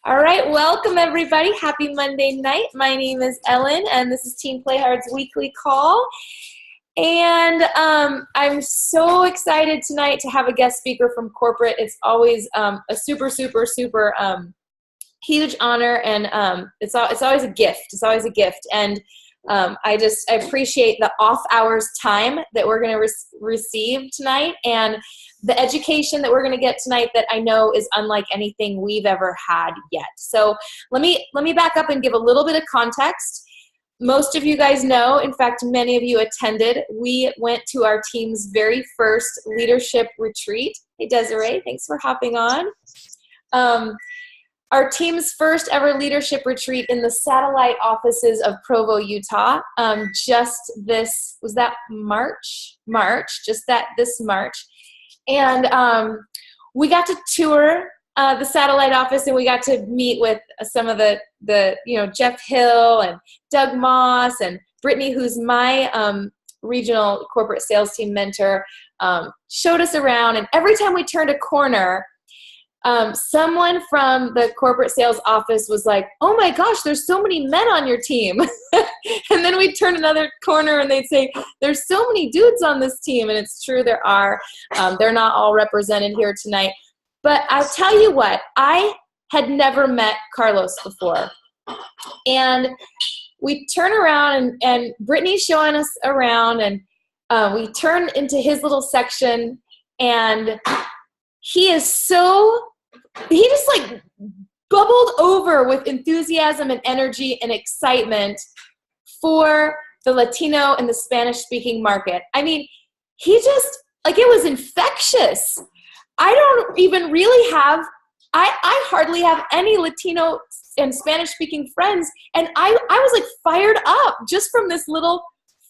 All right, welcome everybody. Happy Monday night. My name is Ellen, and this is Team Play Hard's weekly call. And I'm so excited tonight to have a guest speaker from corporate. It's always a super huge honor, and it's always a gift. It's always a gift, and I appreciate the off hours time that we're going to receive tonight, and the education that we're going to get tonight that I know is unlike anything we've ever had yet. So let me back up and give a little bit of context. Most of you guys know, in fact, many of you attended. We went to our team's very first leadership retreat. Hey, Desiree, thanks for hopping on. Our team's first ever leadership retreat in the satellite offices of Provo, Utah. This March. And we got to tour the satellite office, and we got to meet with some of the Jeff Hill and Doug Moss and Brittany, who's my regional corporate sales team mentor, showed us around. And every time we turned a corner, someone from the corporate sales office was like, "Oh my gosh, there's so many men on your team." And then we'd turn another corner and they'd say, "There's so many dudes on this team." And it's true, there are. They're not all represented here tonight. But I'll tell you what, I had never met Carlos before. And we turn around and Brittany's showing us around, and we turn into his little section, and he just like bubbled over with enthusiasm and energy and excitement for the Latino and the Spanish speaking market. I mean, he just, like, it was infectious. I don't even really have, I hardly have any Latino and Spanish speaking friends. And I was like fired up just from this little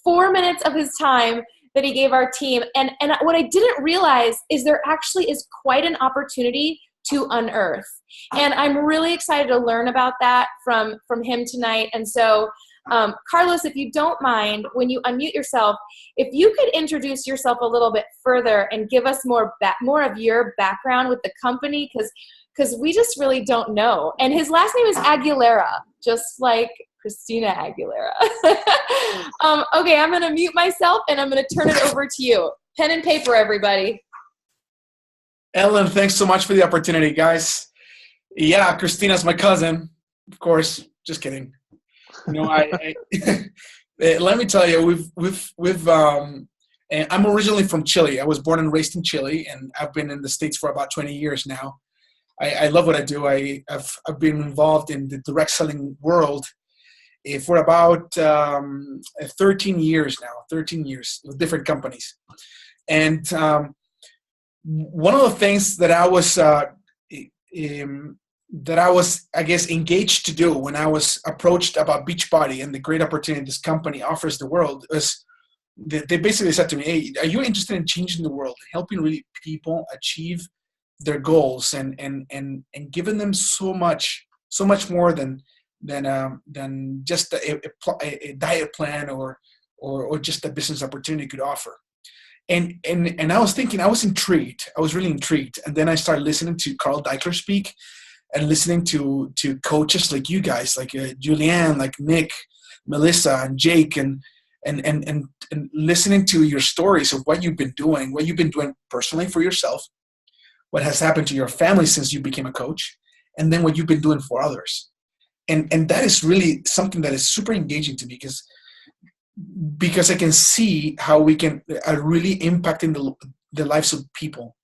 4 minutes of his time that he gave our team. And what I didn't realize is there actually is quite an opportunity to unearth. And I'm really excited to learn about that from him tonight. And so, Carlos, if you don't mind, when you unmute yourself, if you could introduce yourself a little bit further and give us more of your background with the company, because we just really don't know. And his last name is Aguilera, just like Christina Aguilera. Okay, I'm going to mute myself and I'm going to turn it over to you. Pen and paper, everybody. Ellen, thanks so much for the opportunity, guys. Yeah, Christina's my cousin, of course. Just kidding. Let me tell you, I'm originally from Chile. I was born and raised in Chile, and I've been in the States for about 20 years now. I love what I do. I've been involved in the direct selling world for about 13 years now, 13 years with different companies. And one of the things that I was, I guess, engaged to do when I was approached about Beachbody and the great opportunity this company offers the world is they basically said to me, "Hey, are you interested in changing the world, helping really people achieve their goals and giving them so much more than just a diet plan or just a business opportunity could offer." And I was thinking, I was intrigued. I was really intrigued. And then I started listening to Carl Deichler speak and listening to coaches like you guys, like Julianne, like Nick, Melissa, and Jake, and listening to your stories of what you've been doing personally for yourself, what has happened to your family since you became a coach, and then what you've been doing for others. And that is really something that is super engaging to me because I can see how we can really impacting the lives of people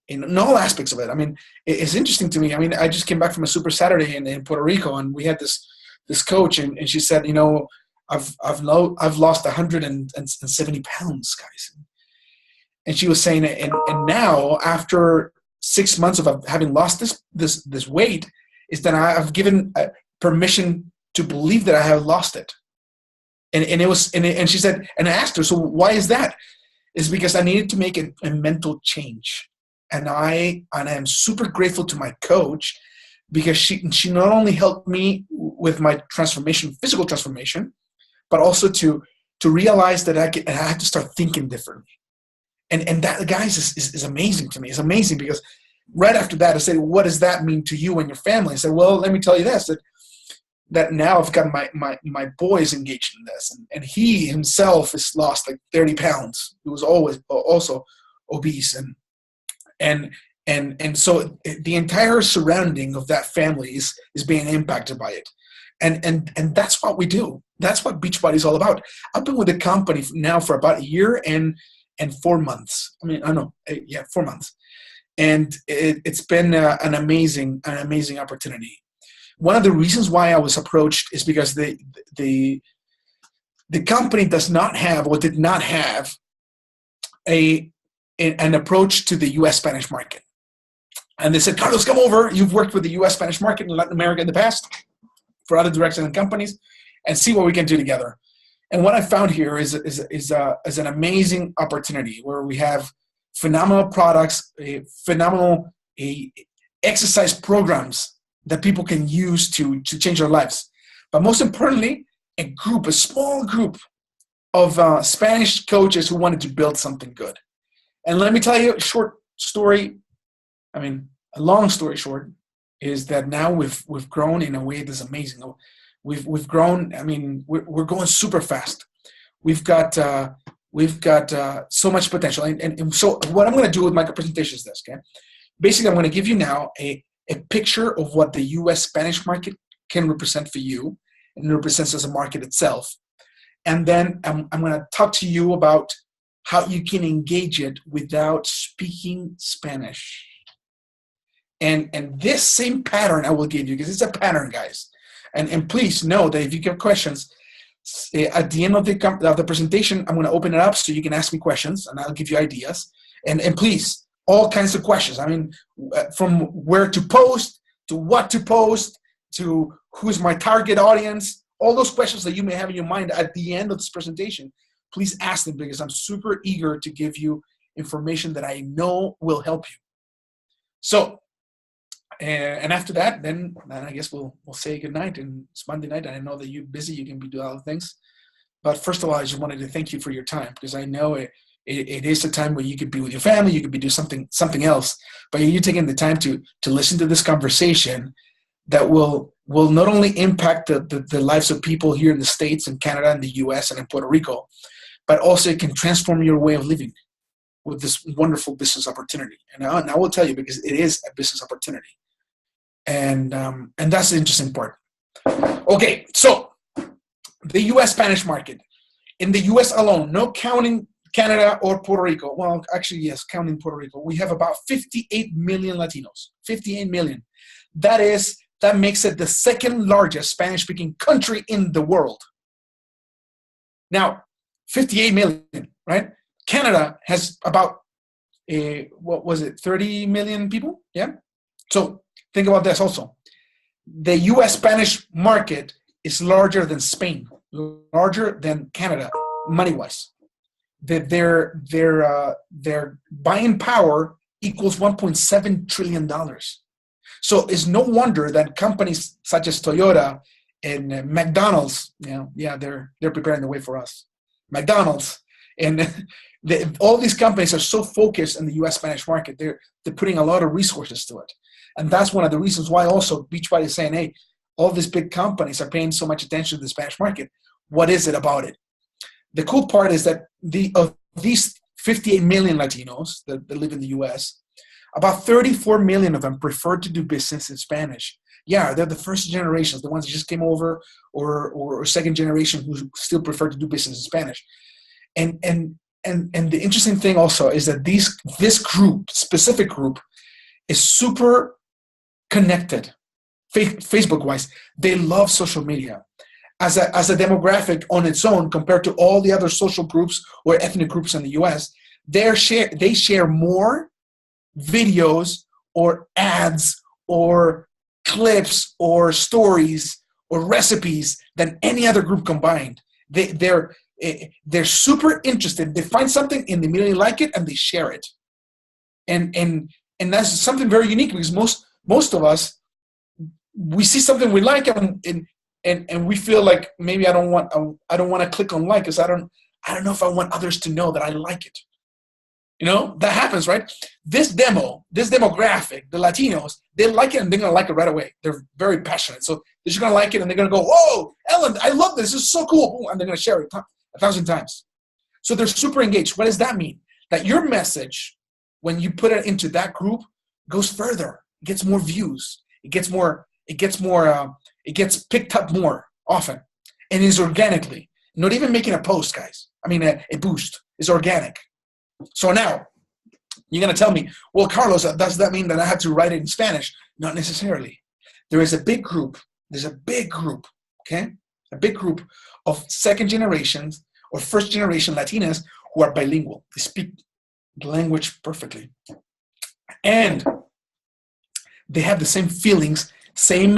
in all aspects of it. I mean, it's interesting to me. I mean, I just came back from a Super Saturday in Puerto Rico, and we had this coach, and she said, I've lost 170 pounds, guys. And she was saying, and now after 6 months of having lost this weight, is that I've given permission to believe that I have lost it. And she said, and I asked her, so why is that? It's because I needed to make a mental change. And I am super grateful to my coach because she not only helped me with my transformation, physical transformation, but also to realize that I had to start thinking differently. And that, guys, is amazing to me. It's amazing because right after that, I said, what does that mean to you and your family? I said, well, let me tell you this, that now I've got my boys engaged in this. And he himself has lost like 30 pounds. He was always also obese. And so the entire surrounding of that family is being impacted by it. And that's what we do. That's what Beachbody is all about. I've been with the company now for about a year and 4 months. I mean, I don't know, 4 months. And it's been an amazing opportunity. One of the reasons why I was approached is because the company does not have or did not have an approach to the U.S. Spanish market. And they said, Carlos, come over. You've worked with the U.S. Spanish market in Latin America in the past for other directs and companies, and see what we can do together. And what I found here is an amazing opportunity where we have phenomenal products, phenomenal exercise programs that people can use to change their lives. But most importantly, a small group of Spanish coaches who wanted to build something good. And let me tell you a short story. I mean, a long story short is that now we've grown in a way that's amazing. We've grown. I mean, we're going super fast. We've got so much potential. And so what I'm going to do with my presentation is this. Okay, basically, I'm going to give you now a picture of what the U.S. Spanish market can represent for you, and it represents as a market itself. And then I'm going to talk to you about how you can engage it without speaking Spanish. And this same pattern I will give you, because it's a pattern, guys. And please know that if you have questions, at the end of the presentation, I'm going to open it up so you can ask me questions, and I'll give you ideas. And please, all kinds of questions. I mean, from where to post, to what to post, to who's my target audience, all those questions that you may have in your mind at the end of this presentation, please ask them, because I'm super eager to give you information that I know will help you. So, and after that, then I guess we'll say goodnight. And it's Monday night, and I know that you're busy. You can be doing other things. But first of all, I just wanted to thank you for your time, because I know it is a time where you could be with your family, you could be doing something else. But you're taking the time to listen to this conversation that will not only impact the lives of people here in the States and Canada and the US and in Puerto Rico, but also it can transform your way of living with this wonderful business opportunity. And I will tell you, because it is a business opportunity. And that's the interesting part. Okay, so the U.S. Spanish market. In the U.S. alone, no counting Canada or Puerto Rico. Well, actually, yes, counting Puerto Rico. We have about 58 million Latinos. 58 million. That makes it the second largest Spanish-speaking country in the world. Now, 58 million, right? Canada has about, 30 million people? Yeah? So think about this also. The U.S. Spanish market is larger than Spain, larger than Canada, money-wise. Their buying power equals $1.7 trillion. So it's no wonder that companies such as Toyota and McDonald's, they're preparing the way for us. McDonald's and all these companies are so focused on the U.S. Spanish market. They're putting a lot of resources to it. And that's one of the reasons why also Beachbody is saying, hey, all these big companies are paying so much attention to the Spanish market. What is it about it? The cool part is that of these 58 million Latinos that live in the U.S., about 34 million of them prefer to do business in Spanish. Yeah, they're the first generations, the ones that just came over, or second generation who still prefer to do business in Spanish. And the interesting thing also is that this group, specific group, is super connected, Facebook-wise. They love social media as a demographic on its own compared to all the other social groups or ethnic groups in the U.S. They share more videos or ads or clips or stories or recipes than any other group combined. They're super interested. They find something and they immediately like it and they share it. And that's something very unique, because most of us, we see something we like and we feel like maybe I don't want to click on like, because I don't know if I want others to know that I like it. That happens, right? This demographic, the Latinos, they like it and they're going to like it right away. They're very passionate. So they're just going to like it and they're going to go, whoa, Ellen, I love this. This is so cool. And they're going to share it 1,000 times. So they're super engaged. What does that mean? That your message, when you put it into that group, goes further. It gets more views. It gets picked up more often. And is organically. Not even making a post, guys. I mean, a boost. It's organic. So now, you're going to tell me, well, Carlos, does that mean that I have to write it in Spanish? Not necessarily. There is a big group. There's a big group, okay? A big group of second generations or first generation Latinas who are bilingual. They speak the language perfectly. And they have the same feelings, same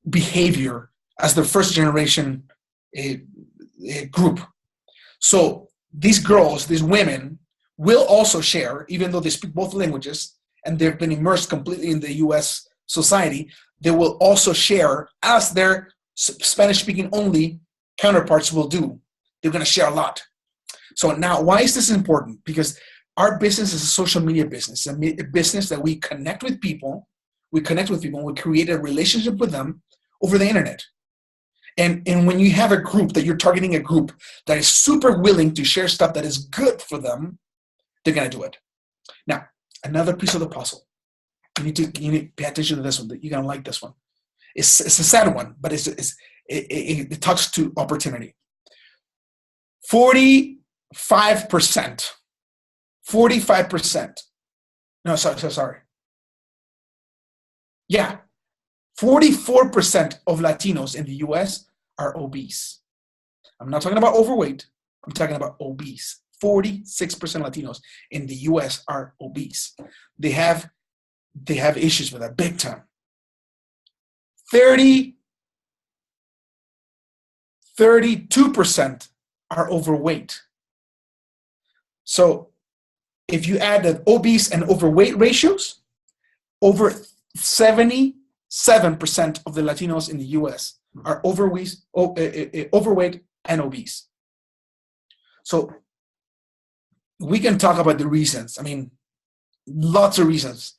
behavior as the first generation group. So these girls, these women, will also share, even though they speak both languages and they've been immersed completely in the U.S. society, they will also share as their Spanish-speaking only counterparts will do. They're going to share a lot. So now, why is this important? Because our business is a social media business, a business that we connect with people. We create a relationship with them over the internet. And when you have a group that you're targeting, a group that is super willing to share stuff that is good for them, they're going to do it. Now, another piece of the puzzle. You need to pay attention to this one. You're going to like this one. It's a sad one, but it talks to opportunity. 45%. No, sorry. Yeah. 44% of Latinos in the U.S. are obese. I'm not talking about overweight. I'm talking about obese. 46% Latinos in the U.S. are obese. They have issues with that big time. 32% are overweight. So if you add the obese and overweight ratios, over 77% of the Latinos in the U.S. are overweight and obese. So we can talk about the reasons. I mean, lots of reasons.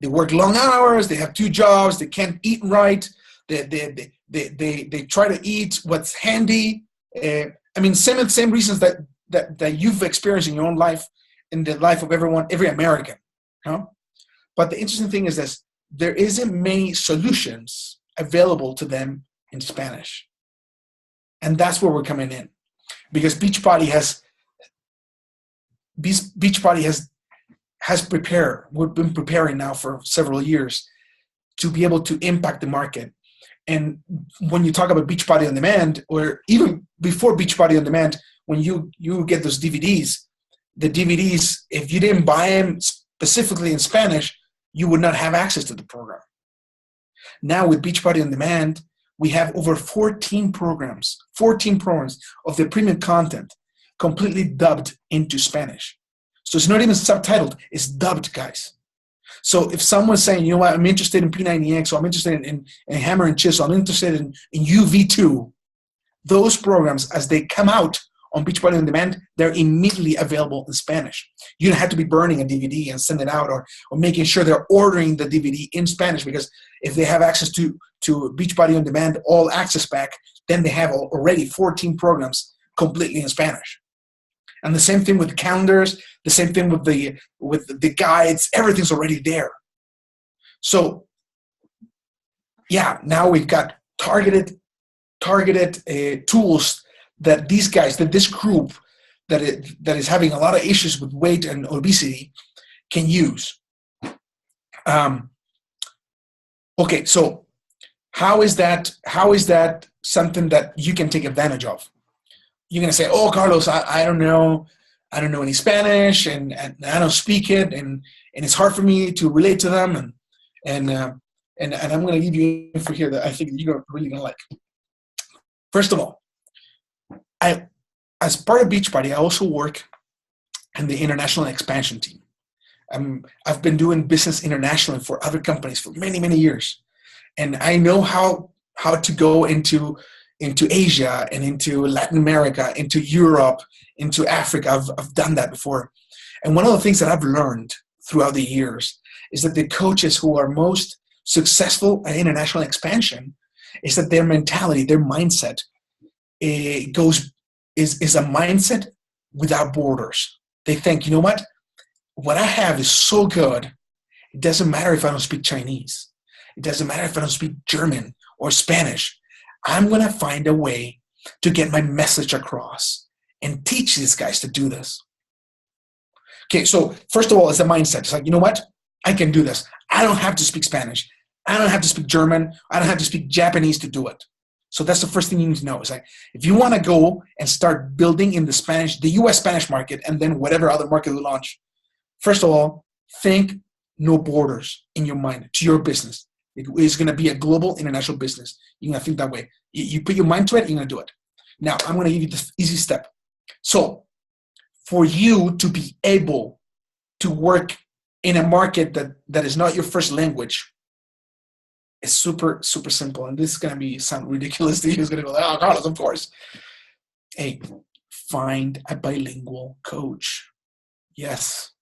They work long hours. They have 2 jobs. They can't eat right. They try to eat what's handy. I mean, same reasons that you've experienced in your own life, in the life of every American. But the interesting thing is this: there isn't many solutions available to them in Spanish, and that's where we're coming in, because Beachbody has prepared. We've been preparing now for several years to be able to impact the market. And when you talk about Beachbody on Demand, or even before Beachbody on Demand, when you get those DVDs, the DVDs, if you didn't buy them specifically in Spanish, you would not have access to the program. Now with Beachbody on Demand, we have over 14 programs of the premium content completely dubbed into Spanish. So it's not even subtitled, it's dubbed, guys. So if someone's saying, you know what, I'm interested in P90X, or I'm interested in Hammer and Chisel, I'm interested in UV2, those programs, as they come out on Beachbody On Demand, they're immediately available in Spanish. You don't have to be burning a DVD and send it out, or making sure they're ordering the DVD in Spanish, because if they have access to Beachbody On Demand All Access Pack, then they have already 14 programs completely in Spanish. And the same thing with the calendars, the same thing with the guides, everything's already there. So yeah, now we've got targeted tools that these guys, that this group that is having a lot of issues with weight and obesity can use. Okay, so how is that something that you can take advantage of? You're gonna say, "Oh, Carlos, I don't know any Spanish, and I don't speak it, and it's hard for me to relate to them." And I'm gonna give you info here that I think you're really gonna like. First of all, as part of Beachbody, I also work in the international expansion team. I've been doing business internationally for other companies for many, many years, and I know how to go into Asia and into Latin America, into Europe, into Africa. I've done that before. And one of the things that I've learned throughout the years is that the coaches who are most successful at international expansion is that their mentality, their mindset is a mindset without borders. They think, you know what I have is so good. It doesn't matter if I don't speak Chinese. It doesn't matter if I don't speak German or Spanish. I'm going to find a way to get my message across and teach these guys to do this. Okay, so first of all, it's the mindset. It's like, you know what? I can do this. I don't have to speak Spanish. I don't have to speak German. I don't have to speak Japanese to do it. So that's the first thing you need to know. It's like, if you want to go and start building in the US Spanish market, and then whatever other market we launch, first of all, think no borders in your mind to your business. It is going to be a global international business. You're going to think that way. You put your mind to it, you're going to do it. Now, I'm going to give you the easy step. So for you to be able to work in a market that is not your first language, it's super, super simple. And this is going to sound ridiculous to you. It's going to go, oh, Carlos, of course. Hey, find a bilingual coach. Yes,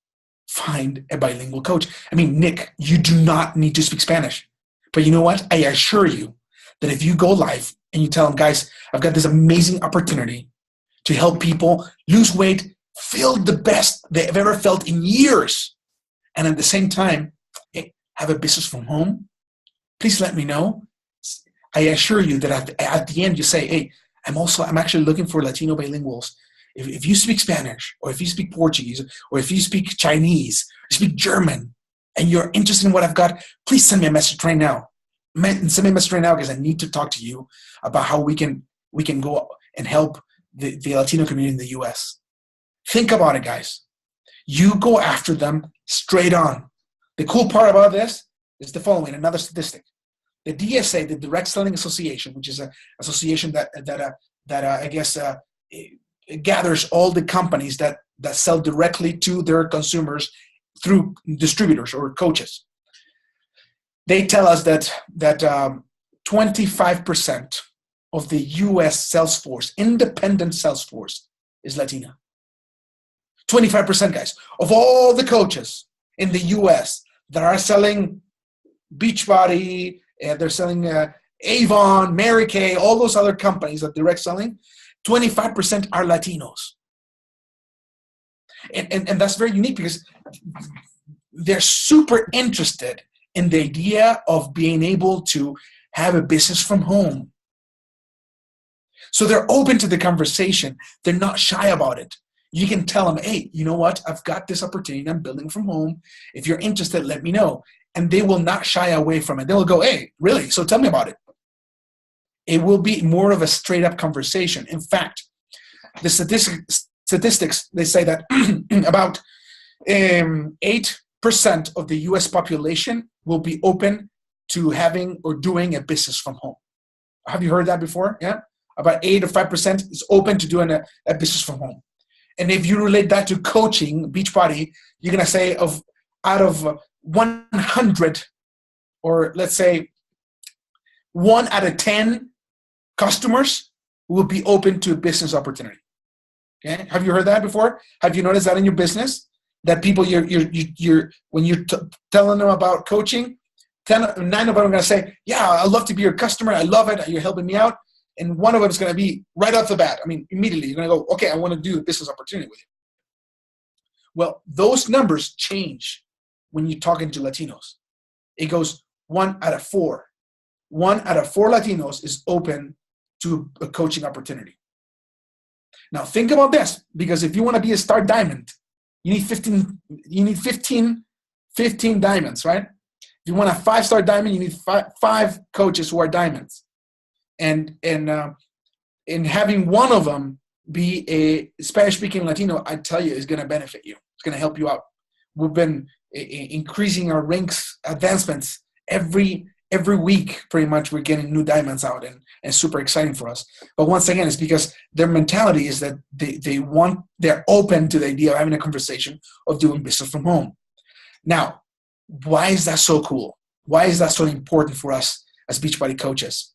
find a bilingual coach. I mean, Nick, you do not need to speak Spanish. But you know what? I assure you that if you go live and you tell them, guys, I've got this amazing opportunity to help people lose weight, feel the best they've ever felt in years, and at the same time, hey, have a business from home, please let me know. I assure you that at the end you say, hey, I'm actually looking for Latino bilinguals. If you speak Spanish, or if you speak Portuguese, or if you speak Chinese, or speak German, and you're interested in what I've got, please send me a message right now. Send me a message right now because I need to talk to you about how we can go and help the Latino community in the US. Think about it, guys. You go after them straight on. The cool part about this is the following, another statistic. The DSA, the Direct Selling Association, which is an association that I guess it gathers all the companies that sell directly to their consumers through distributors or coaches. They tell us that 25% of the U.S. sales force, independent sales force, is Latina. 25%, guys, of all the coaches in the U.S. that are selling Beachbody, they're selling Avon, Mary Kay, all those other companies that direct selling, 25% are Latinos. And that's very unique because they're super interested in the idea of being able to have a business from home. So they're open to the conversation. They're not shy about it. You can tell them, hey, you know what? I've got this opportunity. I'm building from home. If you're interested, let me know. And they will not shy away from it. They'll go, hey, really? So tell me about it. It will be more of a straight up conversation. In fact, the statistics, they say that about 8% of the US population will be open to having or doing a business from home. Have you heard that before? Yeah? About 8 or 5% is open to doing a business from home. And if you relate that to coaching, Beachbody, you're going to say out of 100, or let's say 1 out of 10 customers will be open to a business opportunity. Okay? Have you heard that before? Have you noticed that in your business? That people when you're telling them about coaching, 9 of them are going to say, yeah, I'd love to be your customer. I love it. You're helping me out. And one of them is going to be right off the bat. I mean, immediately you're going to go, okay, I want to do a business opportunity with you. Well, those numbers change when you're talking to Latinos. It goes 1 out of 4. 1 out of 4 Latinos is open to a coaching opportunity. Now think about this, because if you want to be a star diamond, you need 15 diamonds, right? If you want a 5-star diamond, you need five coaches who are diamonds. And having one of them be a Spanish-speaking Latino, I tell you, is going to benefit you. It's going to help you out. We've been increasing our ranks advancements every week. Pretty much, we're getting new diamonds out, and it's super exciting for us. But once again, it's because their mentality is that they're open to the idea of having a conversation of doing business from home. Now, why is that so cool? Why is that so important for us as Beachbody coaches?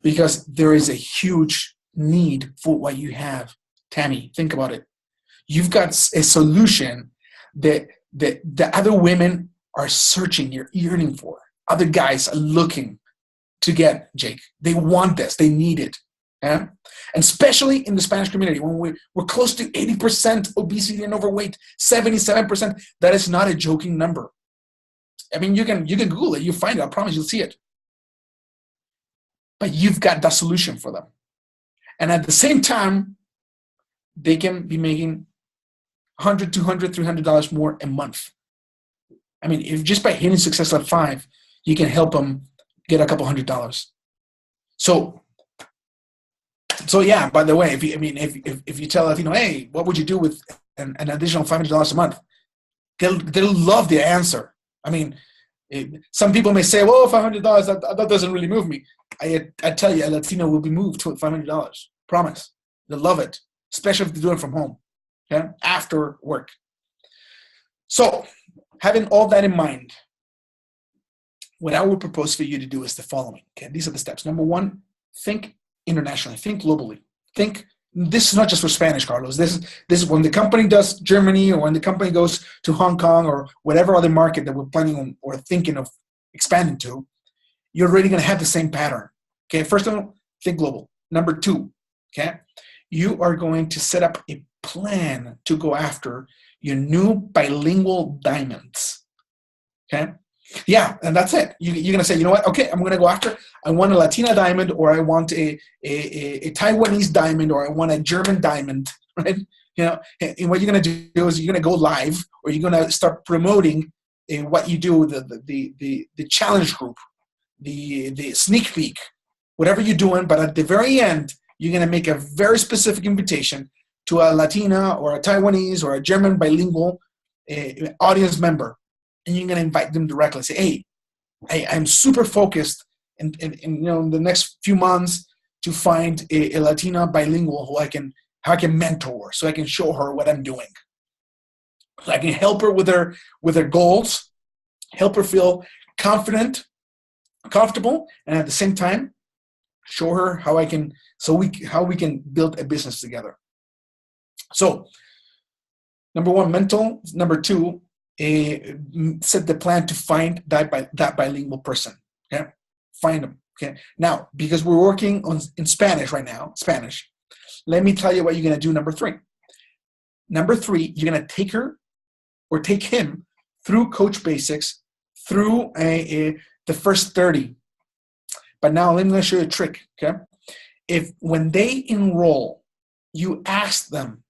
Because there is a huge need for what you have. Tammy, think about it. You've got a solution the other women are searching, you're yearning for. Other guys are looking to get, Jake. They want this. They need it. Yeah? And especially in the Spanish community, when we're close to 80% obesity and overweight, 77%, that is not a joking number. I mean, you can Google it. You find it. I promise you'll see it. But you've got the solution for them. And at the same time, they can be making $100, $200, $300 more a month. I mean, if just by hitting Success at 5, you can help them get a couple $100. So yeah. By the way, if you tell Latino, hey, what would you do with an additional $500 a month? They'll love the answer. I mean, some people may say, well, $500 that doesn't really move me. I tell you, a Latino will be moved to $500. Promise. They'll love it, especially if they do it from home, okay, after work. So, having all that in mind, what I would propose for you to do is the following. Okay, these are the steps. Number 1, think internationally, think globally. Think, this is not just for Spanish, Carlos. This is when the company does Germany, or when the company goes to Hong Kong, or whatever other market that we're planning on or thinking of expanding to, you're already going to have the same pattern. Okay, first of all, think global. Number 2, okay, you are going to set up a plan to go after your new bilingual diamonds. Okay, yeah, and that's it. You're going to say, you know what? Okay, I'm going to go after. I want a Latina diamond, or I want a Taiwanese diamond, or I want a German diamond, right? You know, and what you're going to do is you're going to go live, or you're going to start promoting what you do, the challenge group, the sneak peek, whatever you're doing. But at the very end, you're going to make a very specific invitation to a Latina or a Taiwanese or a German bilingual audience member. And you're going to invite them directly. Say, hey, I'm super focused in the next few months to find a Latina bilingual who I can mentor, so I can show her what I'm doing. So I can help her with her goals, help her feel confident, comfortable, and at the same time, show her how we can build a business together. So, number 1, mental. Number 2, set the plan to find that bilingual person. Okay, find them. Okay, now because we're working in Spanish right now, Spanish. Let me tell you what you're gonna do. Number 3. Number 3, you're gonna take her or take him through Coach Basics, through the first 30. But now let me show you a trick. Okay, if when they enroll, you ask them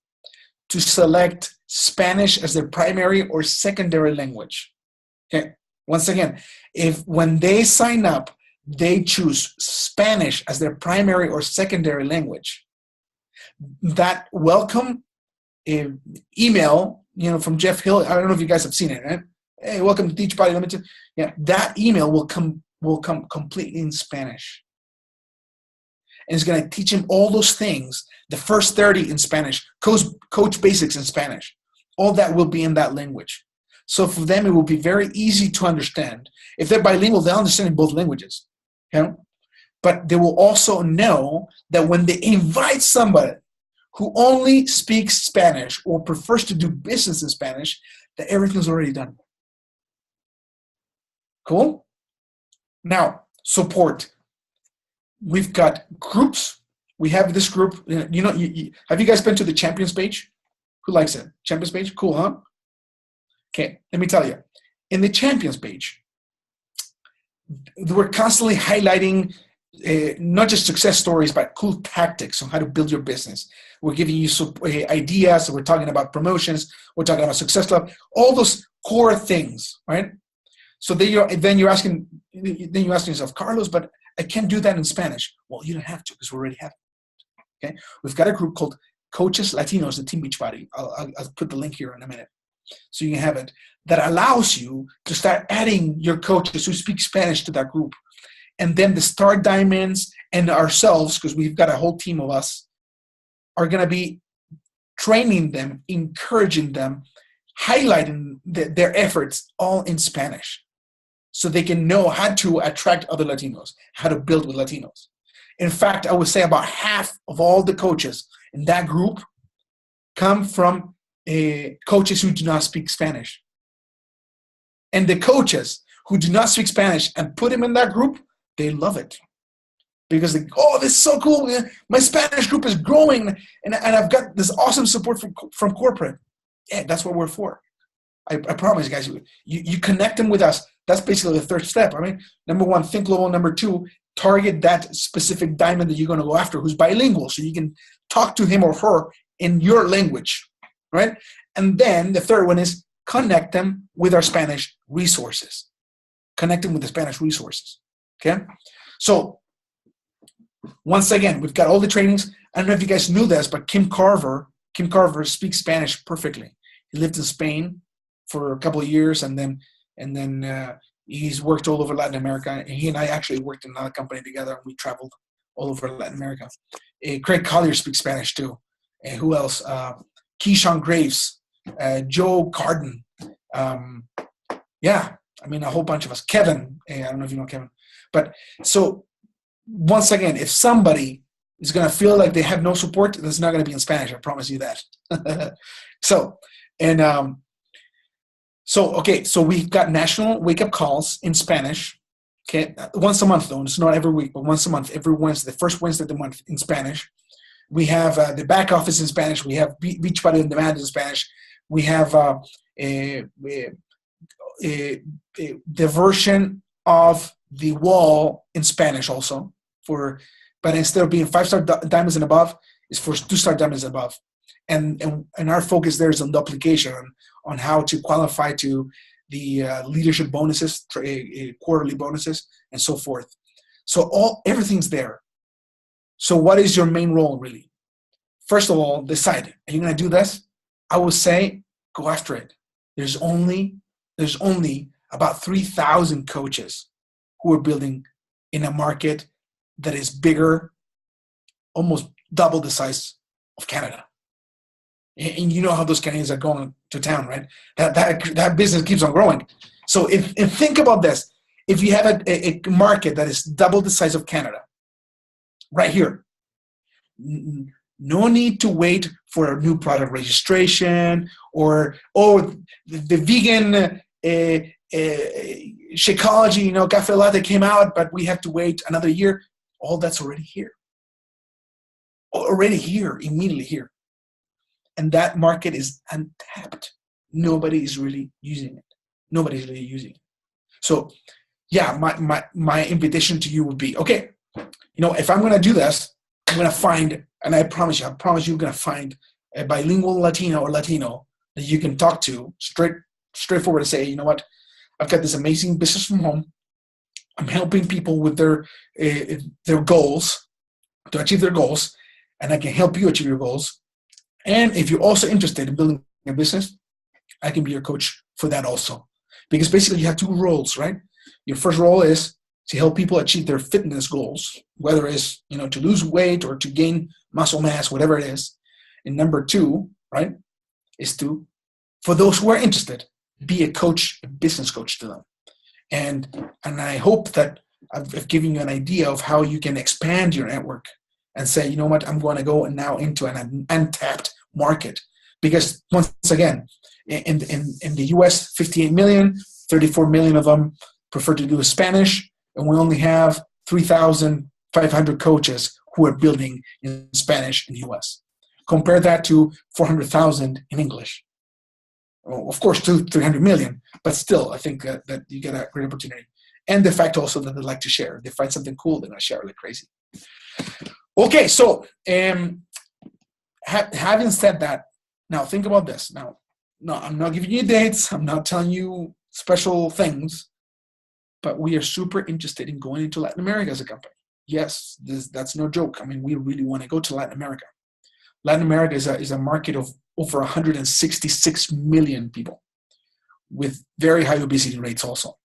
to select Spanish as their primary or secondary language. Okay, once again, if when they sign up, they choose Spanish as their primary or secondary language, that welcome email, from Jeff Hill, I don't know if you guys have seen it, right? Hey, welcome to Beachbody Limited. Yeah, that email will come completely in Spanish. And it's going to teach him all those things, the first 30 in Spanish, Coach Basics in Spanish. All that will be in that language. So for them, it will be very easy to understand. If they're bilingual, they'll understand in both languages. Okay? But they will also know that when they invite somebody who only speaks Spanish or prefers to do business in Spanish, that everything's already done. Cool? Now, support. We've got groups. We have this group. Have you guys been to the Champions page? Who likes it? Champions page? Cool, huh? Okay, let me tell you. In the Champions page, we're constantly highlighting not just success stories, but cool tactics on how to build your business. We're giving you ideas. We're talking about promotions. We're talking about Success Club. All those core things, right? So then you're asking yourself, Carlos, but I can't do that in Spanish. Well, you don't have to, because we already have it. Okay, we've got a group called Coaches Latinos, the Team Beachbody. I'll put the link here in a minute, so you can have it. That allows you to start adding your coaches who speak Spanish to that group, and then the Star Diamonds and ourselves, because we've got a whole team of us, are going to be training them, encouraging them, highlighting their efforts all in Spanish, so they can know how to attract other Latinos, how to build with Latinos. In fact, I would say about half of all the coaches in that group come from coaches who do not speak Spanish. And the coaches who do not speak Spanish and put them in that group, they love it. Because they, oh, this is so cool. My Spanish group is growing, and I've got this awesome support from corporate. Yeah, that's what we're for. I promise, guys. You connect them with us. That's basically the third step. I mean, number one, think global. Number two, target that specific diamond that you're going to go after who's bilingual, so you can talk to him or her in your language, right? And then the third one is connect them with our Spanish resources. Connect them with the Spanish resources, okay? So once again, we've got all the trainings. I don't know if you guys knew this, but Kim Carver speaks Spanish perfectly. He lived in Spain for a couple of years, and then he's worked all over Latin America. And he and I actually worked in another company together, and we traveled all over Latin America. Craig Collier speaks Spanish too. And who else? Keyshawn Graves, Joe Carden. Yeah, I mean, a whole bunch of us. Kevin, I don't know if you know Kevin. But so once again, if somebody is going to feel like they have no support, it's not going to be in Spanish. I promise you that. So we've got national wake-up calls in Spanish. Okay, once a month though. It's not every week, but once a month, every Wednesday, the first Wednesday of the month in Spanish. We have the back office in Spanish. We have Beachbody on Demand in Spanish. We have the version of the wall in Spanish also. But instead of being 5-star diamonds and above, it's for 2-star diamonds and above. And our focus there is on duplication, on how to qualify to the leadership bonuses, quarterly bonuses, and so forth. So everything's there. So what is your main role, really? First of all, decide. Are you going to do this? I would say go after it. There's only about 3,000 coaches who are building in a market that is bigger, almost double the size of Canada. And you know how those Canadians are going to town, right? That business keeps on growing. So if think about this, if you have a market that is double the size of Canada, right here, no need to wait for a new product registration or the vegan Shakeology, cafe latte came out, but we have to wait another year. All that's already here. Immediately here. And that market is untapped. Nobody is really using it. So, yeah, my invitation to you would be, okay, if I'm going to do this, I'm going to find, and I promise you, you're going to find a bilingual Latino or Latino that you can talk to straightforward and say, you know what, I've got this amazing business from home. I'm helping people with their goals, to achieve their goals, and I can help you achieve your goals. And if you're also interested in building a business, I can be your coach for that also. Because basically you have two roles, right? Your first role is to help people achieve their fitness goals, whether it's, to lose weight or to gain muscle mass, whatever it is. And number two, right, is to, for those who are interested, be a coach, a business coach to them. And I hope that I've given you an idea of how you can expand your network and say, you know what, I'm going to go now into an untapped market. Because once again, in the US, 58 million, 34 million of them prefer to do Spanish, and we only have 3,500 coaches who are building in Spanish in the US. Compare that to 400,000 in English. Well, of course, 300 million, but still, I think that you get a great opportunity. And the fact also that they like to share. They find something cool, they're going to share it like crazy. Okay, so having said that, now think about this. Now, no, I'm not giving you dates. I'm not telling you special things, but we are super interested in going into Latin America as a company. Yes, that's no joke. I mean, we really want to go to Latin America. Latin America is a market of over 166 million people with very high obesity rates also.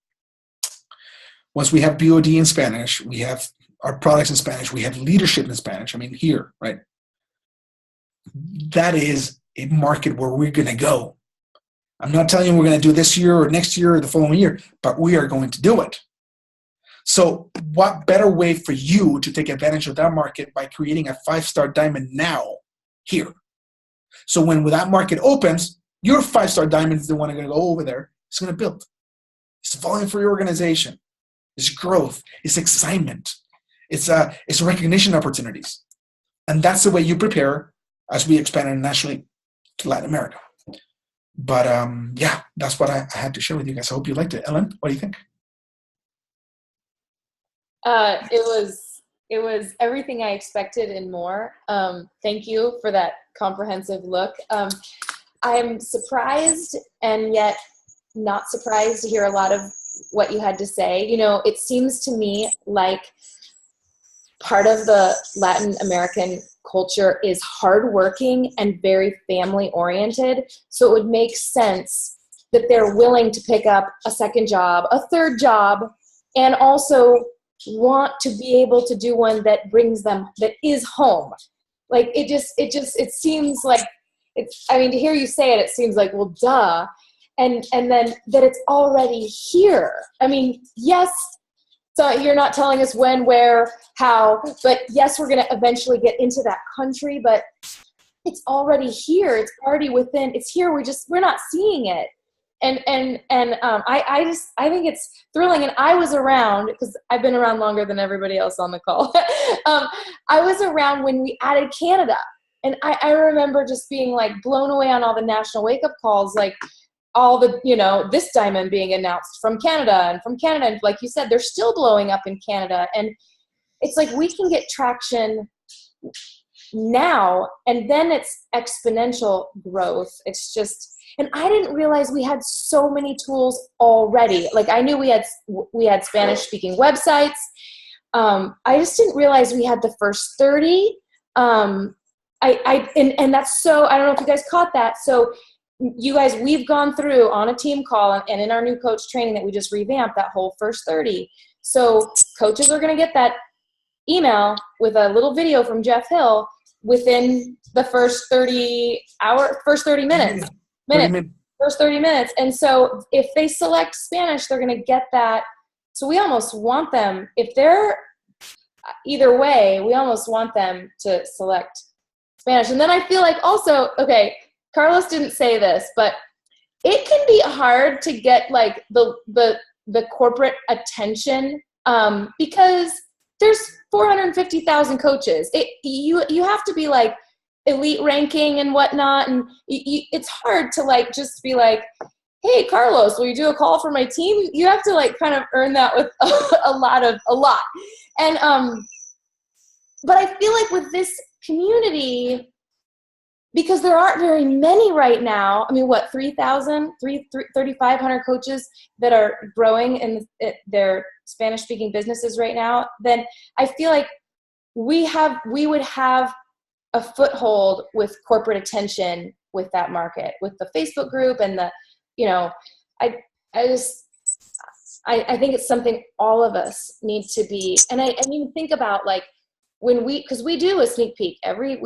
Once we have BOD in Spanish, we have our products in Spanish, we have leadership in Spanish. I mean, here, right? That is a market where we're going to go. I'm not telling you we're going to do this year or next year or the following year, but we are going to do it. So what better way for you to take advantage of that market by creating a 5-star diamond now, here? So when that market opens, your 5-star diamond is the one that's going to go over there. It's going to build. It's volume for your organization. It's growth. It's excitement. It's recognition opportunities. And that's the way you prepare as we expand internationally to Latin America. But yeah, that's what I had to share with you guys. I hope you liked it. Ellen, what do you think? It was everything I expected and more. Thank you for that comprehensive look. I'm surprised and yet not surprised to hear a lot of what you had to say. You know, it seems to me like part of the Latin American culture is hardworking and very family oriented. So it would make sense that they're willing to pick up a second job, a third job, and also want to be able to do one that brings them, that is home. Like it seems like it's, I mean, to hear you say it, it seems like, well, duh. And then that it's already here. I mean, yes, so you're not telling us when, where, how, but yes, we're going to eventually get into that country, but it's already here. It's already within, it's here. We're not seeing it. And I think it's thrilling. And I was around, because I've been around longer than everybody else on the call. I was around when we added Canada. And I remember just being like blown away on all the national wake up calls, like all the, you know, this diamond being announced from Canada. And like you said, they're still blowing up in Canada. And it's like, we can get traction now, and then it's exponential growth. It's just, and I didn't realize we had so many tools already. Like I knew we had Spanish speaking websites. I just didn't realize we had the first 30. And that's so, I don't know if you guys caught that. So you guys, we've gone through on a team call and in our new coach training that we just revamped, that whole first 30. So coaches are going to get that email with a little video from Jeff Hill within the first 30 minutes. First 30 minutes. And so if they select Spanish, they're going to get that. So we almost want them, if they're either way, we almost want them to select Spanish. And then I feel like also, okay, Carlos didn't say this, but it can be hard to get like the corporate attention because there's 450,000 coaches. You have to be like elite ranking and whatnot, and it's hard to like just be like, hey Carlos, will you do a call for my team? You have to like kind of earn that with a lot. And but I feel like with this community, because there aren't very many right now. I mean, what, 3,500 coaches that are growing in their Spanish-speaking businesses right now, then I feel like we would have a foothold with corporate attention with that market, with the Facebook group and the, you know, I think it's something all of us need to be, and I mean, think about like, because we do a sneak peek every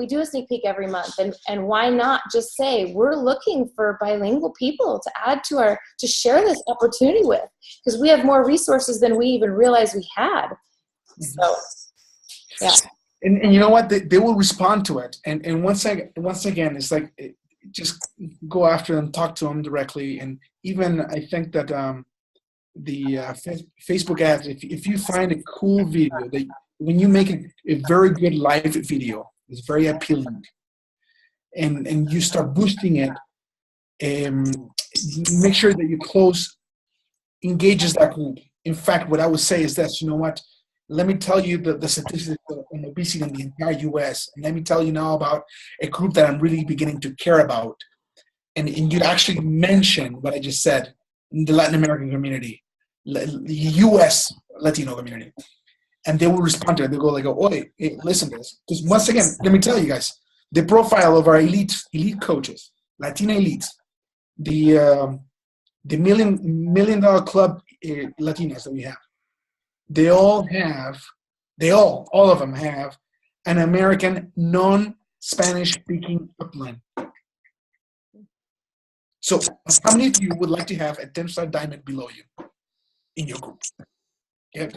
month, and why not just say we're looking for bilingual people to add to share this opportunity with, because we have more resources than we even realized we had. So yeah. And you know what, they will respond to it, and once again it's like, just go after them, talk to them directly. And even I think that the Facebook ads, if you find a cool video, that when you make a very good live video, it's very appealing, and you start boosting it, make sure that your engages that group. In fact, what I would say is this, you know what, let me tell you the statistics on obesity in the entire US, and let me tell you now about a group that I'm really beginning to care about. And you'd actually mention what I just said in the Latin American community, the US Latino community. And they will respond to it. They go like, oh, hey, listen to this. Because once again, let me tell you guys, the profile of our elite coaches, Latina elites, the million dollar club Latinas that we have, all of them have an American non-Spanish speaking upline. So how many of you would like to have a 10-star diamond below you in your group? Yeah.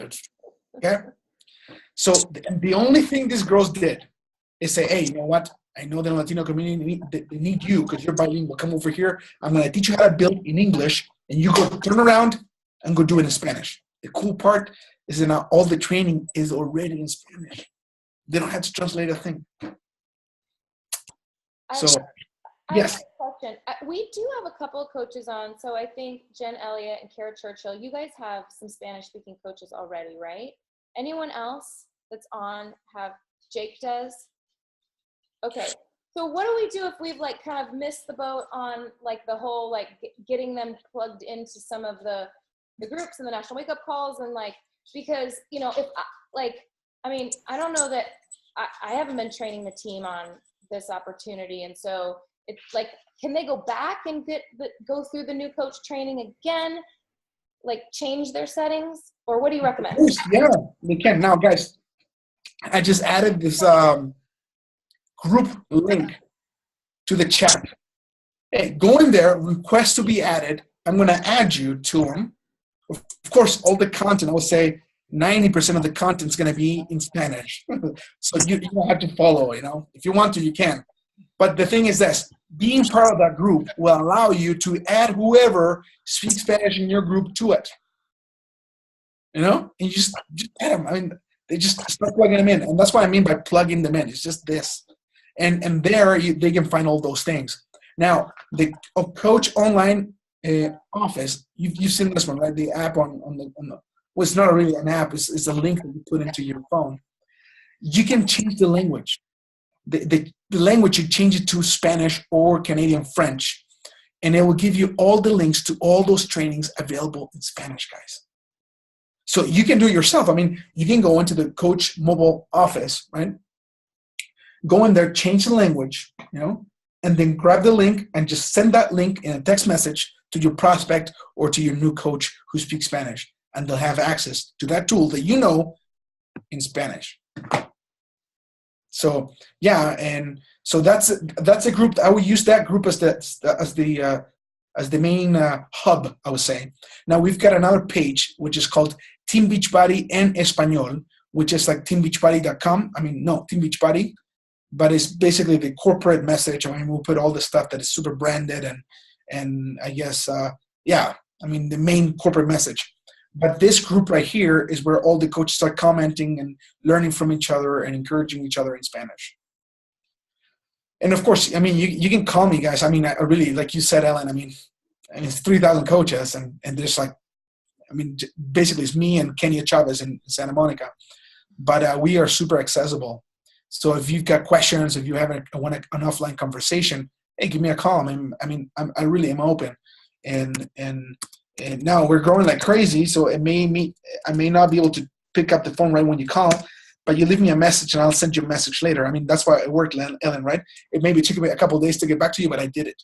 So the only thing these girls did is say, hey, you know what? I know the Latino community they need you because you're bilingual. Come over here. I'm going to teach you how to build in English, and you go turn around and go do it in Spanish. The cool part is that now all the training is already in Spanish. They don't have to translate a thing. So, yes. I have a question. We do have a couple of coaches on. So I think Jen Elliott and Kara Churchill, you guys have some Spanish-speaking coaches already, right? Anyone else that's on have Jake does? Okay. So what do we do if we've like kind of missed the boat on like the whole like getting them plugged into some of the groups and the national wake up calls and like, because, you know, if like, I mean, I don't know that I haven't been training the team on this opportunity. And so it's like, can they go back and go through the new coach training again, like change their settings, or what do you recommend? Yeah, they can. Now, guys, I just added this group link to the chat. Hey, go in there, request to be added. I'm going to add you to them. Of course, all the content, I would say 90% of the content is going to be in Spanish. So you don't have to follow, you know. If you want to, you can. But the thing is this, being part of that group will allow you to add whoever speaks Spanish in your group to it. You know? And you just add them. I mean, they just start plugging them in. And that's what I mean by plugging them in. It's just this. And there, they can find all those things. Now, the Coach Online office, you've seen this one, right? The app on the well, it's not really an app. It's a link that you put into your phone. You can change the language. The language, you change it to Spanish or Canadian French, and it will give you all the links to all those trainings available in Spanish, guys. So you can do it yourself. I mean, you can go into the Coach mobile office, right? Go in there, change the language, you know, and then grab the link and just send that link in a text message to your prospect or to your new coach who speaks Spanish. And they'll have access to that tool that you know in Spanish. So yeah, and so that's a group. I would use that group as the main hub, I would say. Now we've got another page which is called Team Beachbody en Español, which is like teambbeachbody.com. I mean, no, Team Beachbody, but it's basically the corporate message. I mean, we'll put all the stuff that is super branded and I guess yeah, I mean the main corporate message. But this group right here is where all the coaches are commenting and learning from each other and encouraging each other in Spanish. And of course, I mean, you can call me, guys. I mean, I really, like you said, Ellen, I mean it's 3,000 coaches and there's like, I mean, basically it's me and Kenya Chavez in Santa Monica. But we are super accessible. So if you've got questions, if you have an offline conversation, hey, give me a call. I really am open. And now we're growing like crazy, so I may not be able to pick up the phone right when you call, but you leave me a message and I'll send you a message later. I mean, that's why it worked, Ellen, right? It maybe took me a couple of days to get back to you, but I did it.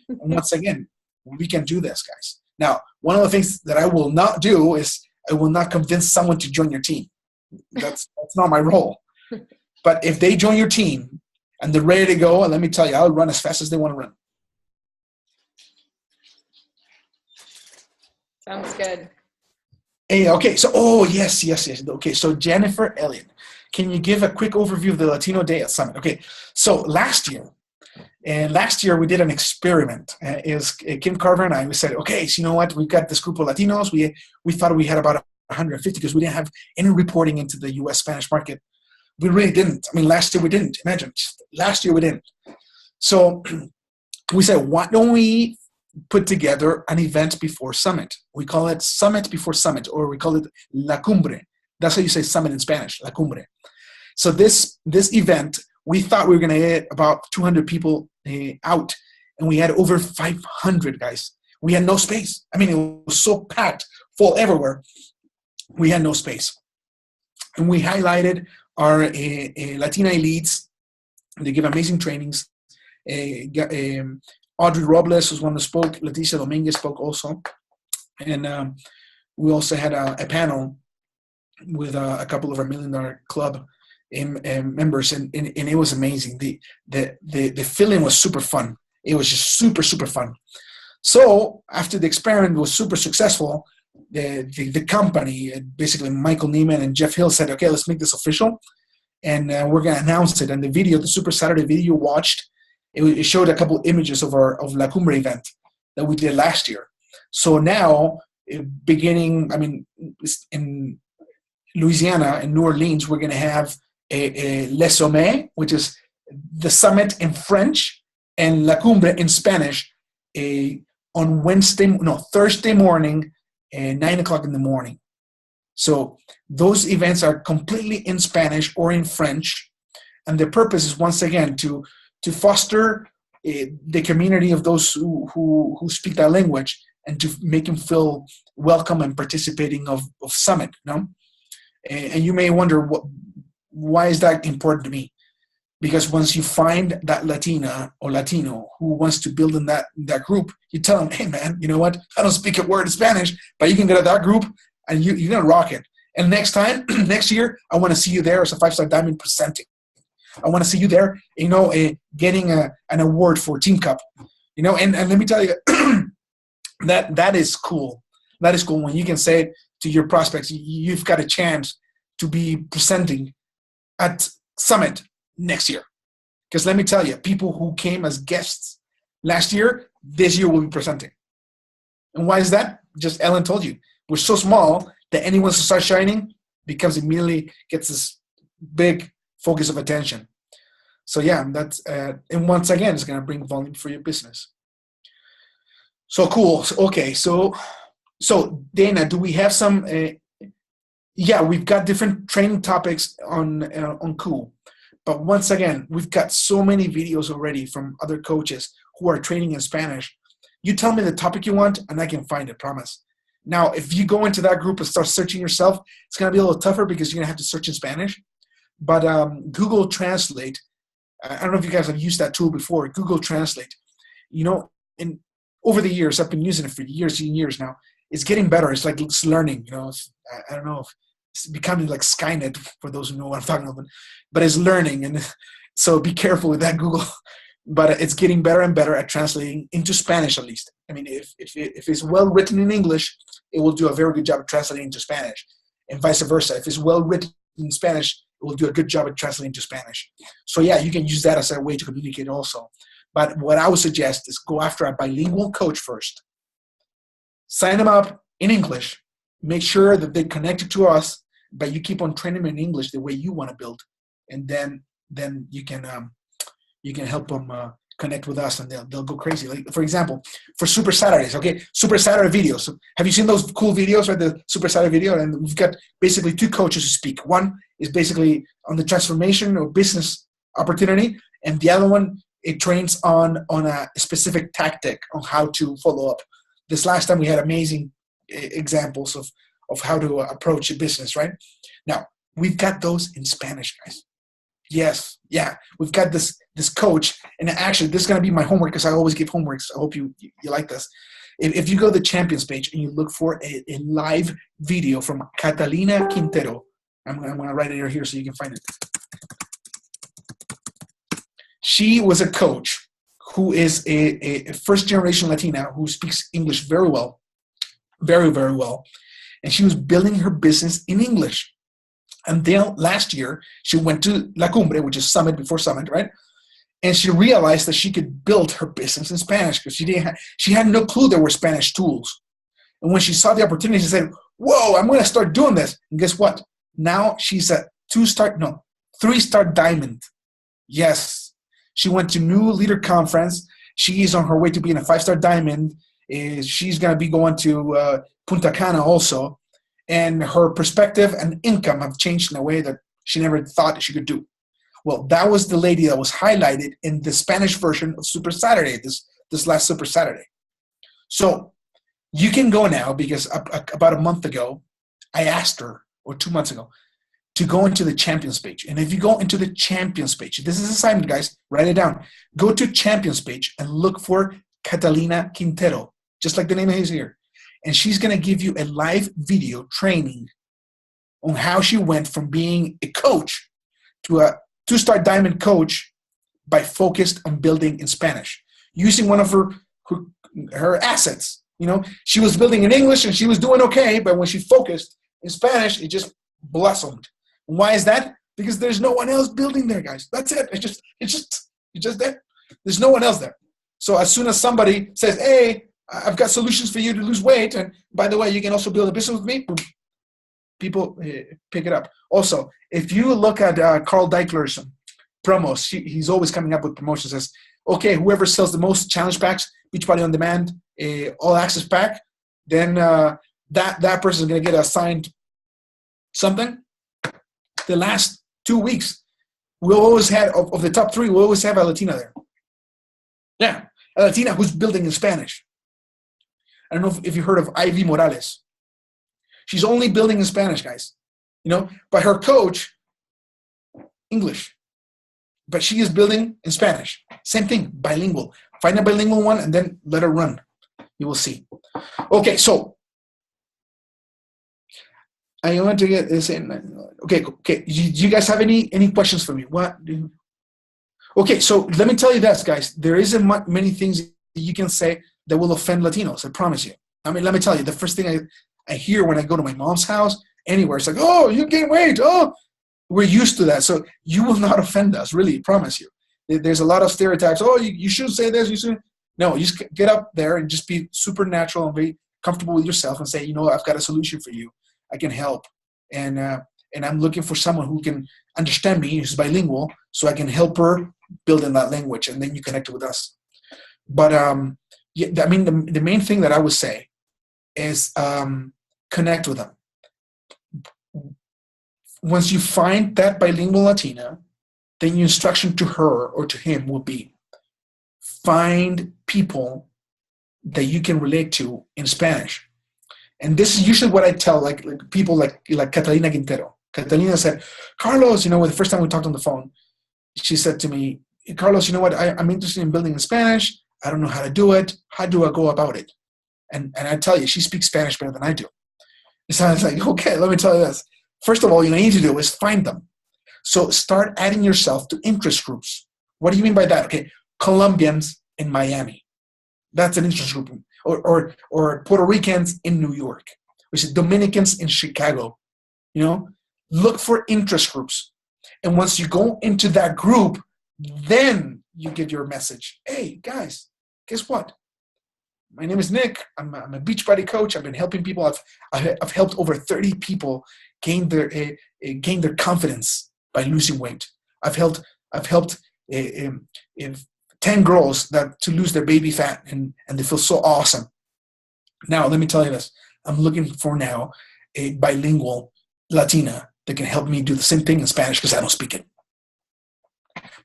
And once again, we can do this, guys. Now, one of the things that I will not do is I will not convince someone to join your team. That's not my role. But if they join your team and they're ready to go, and let me tell you, I'll run as fast as they want to run. Sounds good. Hey, okay, so, yes. Okay, so Jennifer Elliott, can you give a quick overview of the Latino Day at Summit? Okay, so last year we did an experiment. Kim Carver and I, we said, okay, so you know what? We've got this group of Latinos. We thought we had about 150 because we didn't have any reporting into the U.S. Spanish market. We really didn't. I mean, last year we didn't. Imagine, just last year we didn't. So we said, why don't we put together an event before Summit? We call it Summit before Summit, or we call it La Cumbre. That's how you say summit in Spanish, La Cumbre. So this event, we thought we were going to get about 200 people out, and we had over 500 guys. We had no space. I mean, it was so packed, full everywhere. We had no space. And we highlighted our Latina elites. They give amazing trainings. Audrey Robles was one that spoke. Leticia Dominguez spoke also. And we also had a panel with a couple of our $1 Million Club members, and it was amazing. The feeling was super fun. It was just super, super fun. So after the experiment was super successful, the company, basically Michael Neiman and Jeff Hill, said, okay, let's make this official. and we're going to announce it. And the video, the Super Saturday video you watched, it showed a couple images of La Cumbre event that we did last year. So now, beginning, in Louisiana and New Orleans, we're going to have a Le Sommet, which is the summit in French, and La Cumbre in Spanish, on Thursday morning, 9 o'clock in the morning. So those events are completely in Spanish or in French, and the purpose is, once again, to foster the community of those who speak that language, and to make them feel welcome and participating of Summit. And you may wonder, why is that important to me? Because once you find that Latina or Latino who wants to build in that group, you tell them, hey man, you know what? I don't speak a word of Spanish, but you can get at that group and you're going to rock it. And next next year, I want to see you there as a 5-star diamond presenting. I want to see you there, getting an award for Team Cup. And let me tell you, that is cool. That is cool when you can say to your prospects, you've got a chance to be presenting at Summit next year. Because let me tell you, people who came as guests last year, this year will be presenting. And why is that? Just Ellen told you. We're so small that anyone who starts shining immediately gets this big focus of attention. So yeah, that's and once again, it's going to bring volume for your business. So cool. Okay, so Dana, do we have some? Yeah, we've got different training topics on Cool, but once again, we've got so many videos already from other coaches who are training in Spanish. You tell me the topic you want, and I can find it. Promise. Now, if you go into that group and start searching yourself, it's going to be a little tougher because you're going to have to search in Spanish. But Google Translate, I don't know if you guys have used that tool before. Google Translate, over the years, I've been using it for years and years now. It's getting better. It's like it's learning. I don't know if it's becoming like Skynet for those who know what I'm talking about. But it's learning, and so be careful with that, Google. But it's getting better and better at translating into Spanish, at least. If it's well written in English, it will do a very good job of translating into Spanish, and vice versa. If it's well written in Spanish, it will do a good job at translating to Spanish. So yeah, you can use that as a way to communicate also. But what I would suggest is go after a bilingual coach first. Sign them up in English. Make sure that they're connected to us, but you keep on training them in English the way you want to build, and then you can help them connect with us, and they'll go crazy. Like, for example, for Super Saturdays, okay? Super Saturday videos. So have you seen those cool videos, right? The Super Saturday video, and we've got basically two coaches who speak. One is basically on the transformation or business opportunity, and the other one, it trains on a specific tactic on how to follow up. This last time we had amazing examples of how to approach a business, right? Now, we've got those in Spanish, guys. Yes, yeah, we've got this coach, and actually, this is going to be my homework because I always give homeworks. I hope you like this. If you go to the Champions page and you look for a live video from Catalina Quintero, I'm going to write it here so you can find it. She was a coach who is a first-generation Latina who speaks English very well, very, very well, and she was building her business in English. Until last year, she went to La Cumbre, which is Summit before Summit, right? And she realized that she could build her business in Spanish because she had no clue there were Spanish tools. And when she saw the opportunity, she said, whoa, I'm going to start doing this. And guess what? Now she's a 3-star diamond. Yes. She went to New Leader Conference. She's on her way to being a 5-star diamond. She's going to be going to Punta Cana also. And her perspective and income have changed in a way that she never thought she could do. Well, that was the lady that was highlighted in the Spanish version of Super Saturday, this last Super Saturday. So you can go now because about a month ago, I asked her, or 2 months ago, to go into the Champions page. And if you go into the Champions page, this is an assignment, guys, write it down. Go to Champions page and look for Catalina Quintero, just like the name is here. And she's going to give you a live video training on how she went from being a coach to a 2-star diamond coach by focused on building in Spanish, using one of her assets. She was building in English and she was doing okay, but when she focused in Spanish, it just blossomed. And why is that? because there's no one else building there, guys. That's it. It's just there. There's no one else there. So as soon as somebody says, hey, I've got solutions for you to lose weight, and by the way, you can also build a business with me, boom, people pick it up. Also, if you look at Carl Deichler's promos, he's always coming up with promotions. Says, okay, whoever sells the most challenge packs, Beachbody On Demand, all access pack, then that person is going to get assigned something. The last 2 weeks, we'll always have, of the top 3, we'll always have a Latina there. Yeah, a Latina who's building in Spanish. I don't know if you heard of Ivy Morales. She's only building in Spanish, guys. But her coach, English. But she is building in Spanish. Same thing, bilingual. Find a bilingual one and then let her run. You will see. Okay, so I want to get this in. Okay. Do you guys have any questions for me? Okay, so let me tell you this, guys. There isn't many things you can say that will offend Latinos, I promise you. I mean, let me tell you, the first thing I hear when I go to my mom's house, anywhere, it's like, oh, you gain weight. Oh, we're used to that. So you will not offend us, really, I promise you. There's a lot of stereotypes. Oh, you shouldn't say this. You shouldn't. No, you just get up there and just be super natural and very comfortable with yourself and say, I've got a solution for you. I can help. And I'm looking for someone who can understand me, who's bilingual, so I can help her build in that language, and then you connect with us. But yeah, I mean, the main thing that I would say is connect with them. Once you find that bilingual Latina, then your instruction to her or to him will be find people that you can relate to in Spanish. And this is usually what I tell like people like Catalina Quintero. Catalina said, Carlos, the first time we talked on the phone, she said to me, Carlos, you know what? I'm interested in building in Spanish. I don't know how to do it. How do I go about it? And I tell you, she speaks Spanish better than I do. So I was like, okay, let me tell you this. First of all, you need to do is find them. So start adding yourself to interest groups. What do you mean by that? Okay, Colombians in Miami. That's an interest group. Or Puerto Ricans in New York. Which is Dominicans in Chicago. Look for interest groups. And once you go into that group, then you get your message. Hey, guys, guess what? My name is Nick. I'm a Beachbody coach. I've been helping people. I've helped over 30 people gain their confidence by losing weight. I've helped 10 girls to lose their baby fat, and they feel so awesome. Now, let me tell you this. I'm looking for now a bilingual Latina that can help me do the same thing in Spanish because I don't speak it.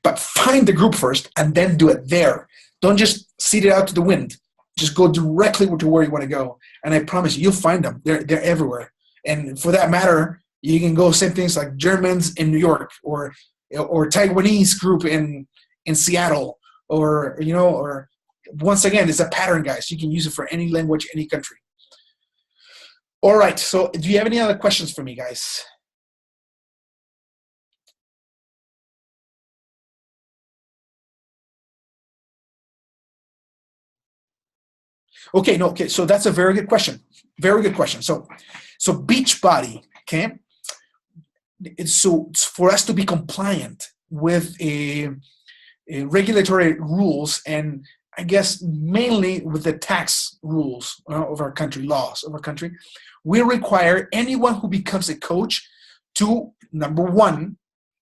But find the group first and then do it there. Don't just seed it out to the wind. Just go directly to where you want to go. And I promise you'll find them. They're everywhere. And for that matter, you can go same things like Germans in New York or Taiwanese group in Seattle or once again, it's a pattern, guys. You can use it for any language, any country. All right. So do you have any other questions for me, guys? Okay, no, okay, so that's a very good question. Very good question. So Beachbody, okay? So for us to be compliant with a regulatory rules, and I guess mainly with the tax rules of our country, laws of our country, we require anyone who becomes a coach to, number 1,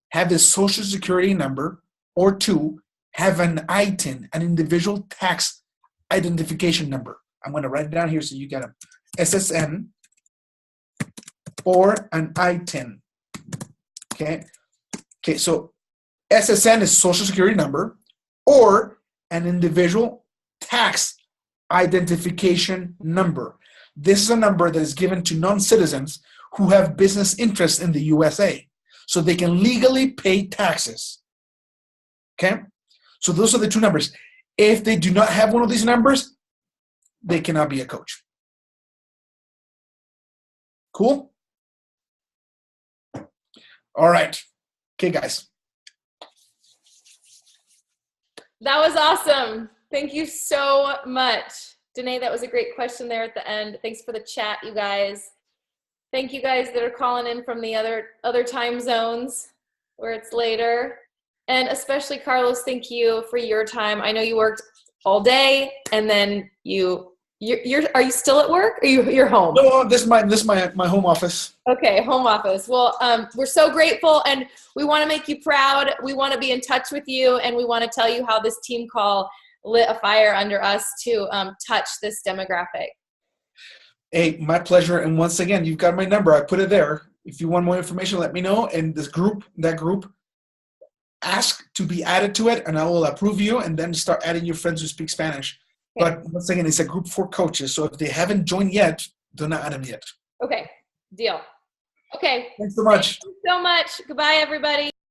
have a social security number, or 2, have an ITIN, an individual tax identification number. I'm going to write it down here so you get them. SSN or an ITIN. Okay, so SSN is social security number or an individual tax identification number. This is a number that is given to non-citizens who have business interests in the USA so they can legally pay taxes. Okay, so those are the 2 numbers. If they do not have one of these numbers, they cannot be a coach. Cool? All right. Okay, guys. That was awesome. Thank you so much. Danae, that was a great question there at the end. Thanks for the chat, you guys. Thank you guys that are calling in from the other time zones. where it's later. And especially Carlos, thank you for your time. I know you worked all day, and then you're are you still at work, or you're home? No, this is my home office. Okay, home office. Well, we're so grateful, and we want to make you proud. We want to be in touch with you, and we want to tell you how this team call lit a fire under us to touch this demographic. Hey, my pleasure. And once again, you've got my number. I put it there. If you want more information, let me know. And that group, ask to be added to it, and I will approve you, and then start adding your friends who speak Spanish. Okay. But once again, it's a group for coaches. So if they haven't joined yet, do not add them yet. Okay, deal. Okay. Thanks so much. Thank you so much. Goodbye, everybody.